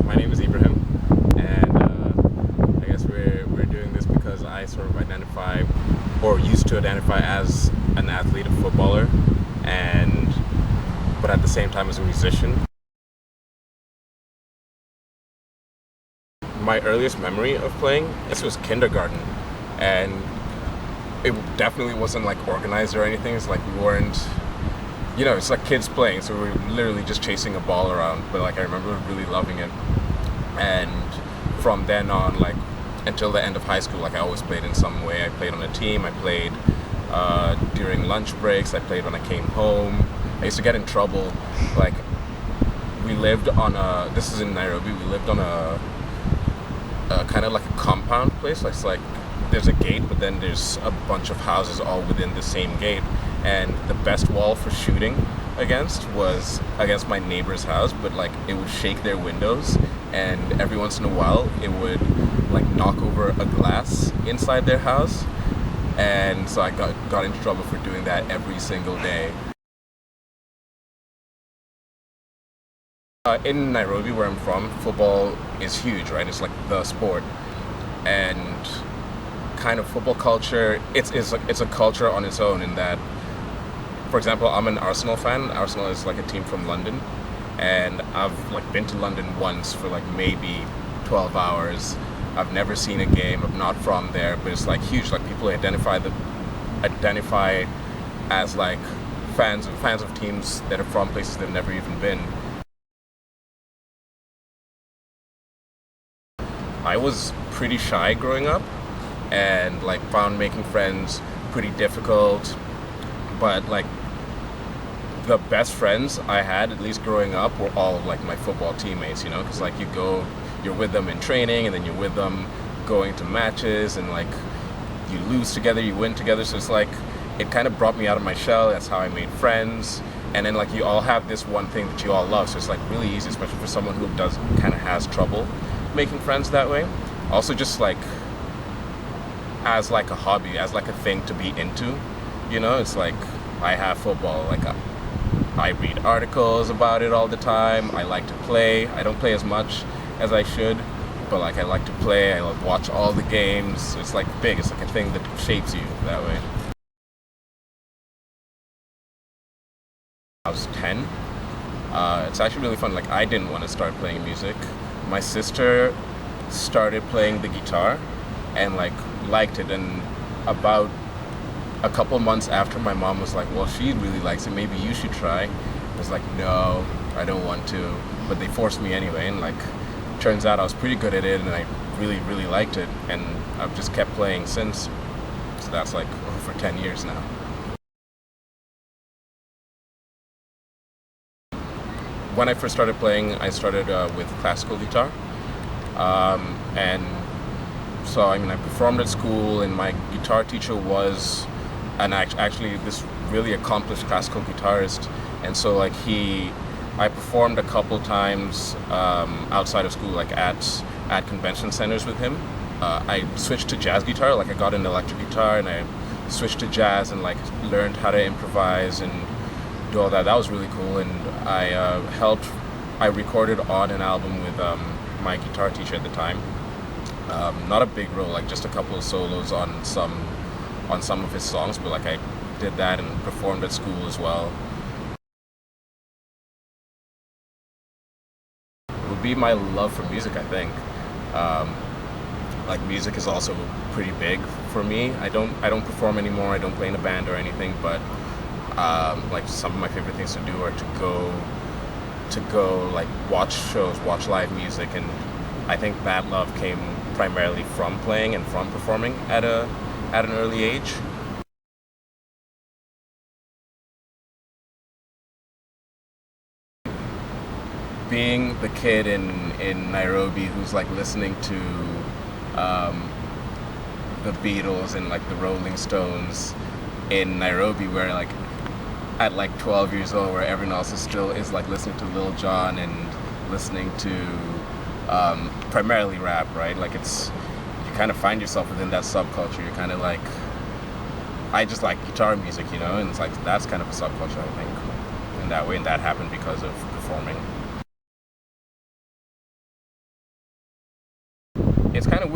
My name is Ibrahim, and I guess we're doing this because I sort of identify, or used to identify, as an athlete, a footballer, and but at the same time as a musician. My earliest memory of playing, this was kindergarten, and it definitely wasn't like organized or anything. It's like we weren't, it's like kids playing, so we were literally just chasing a ball around. But like I remember really loving it, and from then on, like until the end of high school, like I always played in some way. I played on a team. I played during lunch breaks. I played when I came home. I used to get in trouble. Like we lived on a. This is in Nairobi. We lived on a kind of like a compound place. Like, it's like there's a gate, but then there's a bunch of houses all within the same gate. And the best wall for shooting against was against my neighbor's house, but like it would shake their windows, and every once in a while it would like knock over a glass inside their house. And so I got into trouble for doing that every single day. In Nairobi, where I'm from, football is huge, right? It's like the sport, and kind of football culture. It's a culture on its own in that, for example, I'm an Arsenal fan. Arsenal is like a team from London, and I've like been to London once for like maybe 12 hours. I've never seen a game. I'm not from there, but it's like huge. Like people identify as like fans of teams that are from places they've never even been. I was pretty shy growing up, and like found making friends pretty difficult. But like the best friends I had, at least growing up, were all like my football teammates. Because like you're with them in training, and then you're with them going to matches, and like you lose together, you win together. So it's like it kind of brought me out of my shell. That's how I made friends. And then like you all have this one thing that you all love, so it's like really easy, especially for someone who does kind of has trouble making friends that way. Also, just like as like a hobby, as like a thing to be into. It's like I have football. Like I read articles about it all the time. I like to play. I don't play as much as I should, but like I like to play. I like watch all the games. It's like big. It's like a thing that shapes you that way. I was 10. It's actually really fun. Like I didn't want to start playing music. My sister started playing the guitar and like liked it, and about a couple months after, my mom was like, well, she really likes it, maybe you should try. I was like, no, I don't want to, but they forced me anyway, and like turns out I was pretty good at it, and I really liked it, and I've just kept playing since. So that's like over 10 years now. When I first started playing, I started with classical guitar. And so, I performed at school, and my guitar teacher was actually this really accomplished classical guitarist. And so, like, I performed a couple times outside of school, like at convention centers with him. I switched to jazz guitar, like, I got an electric guitar, and I switched to jazz and, like, learned how to improvise and do all that. That was really cool, and I recorded on an album with my guitar teacher at the time. Not a big role, like just a couple of solos on some of his songs, but like I did that and performed at school as well. It would be my love for music, I think. Um, like music is also pretty big for me. I don't perform anymore. I don't play in a band or anything, but like some of my favorite things to do are to go like watch shows, watch live music, and I think that love came primarily from playing and from performing at an early age. Being the kid in Nairobi who's like listening to um, the Beatles and like the Rolling Stones in Nairobi, where like at like 12 years old, where everyone else is like listening to Lil Jon and listening to primarily rap, right? Like you kind of find yourself within that subculture. You're kind of like, I just like guitar music, and it's like that's kind of a subculture, I think, in that way, and that happened because of performing.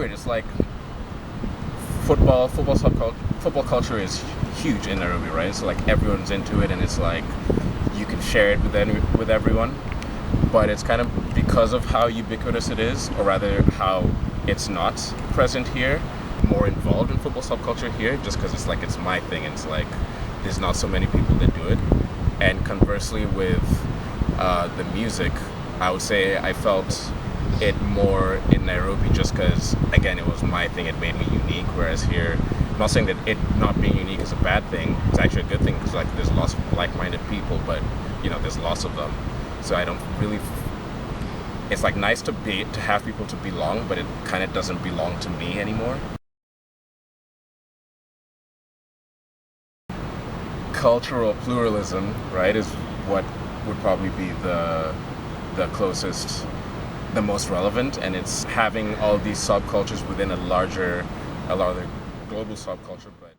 weird. It's like football culture is huge in Nairobi, right? So like everyone's into it, and it's like you can share it with everyone. But it's kind of because of how ubiquitous it is, or rather how it's not present here, more involved in football subculture here, just because it's my thing, and it's like there's not so many people that do it. And conversely with the music, I would say I felt it more in Nairobi just because, again, it was my thing. It made me unique. Whereas here, I'm not saying that it not being unique is a bad thing. It's actually a good thing because like there's lots of like-minded people, but there's lots of them. So I don't really. It's like nice to have people to belong, but it kind of doesn't belong to me anymore. Cultural pluralism, right, is what would probably be the closest, the most relevant, and it's having all these subcultures within a larger global subculture. But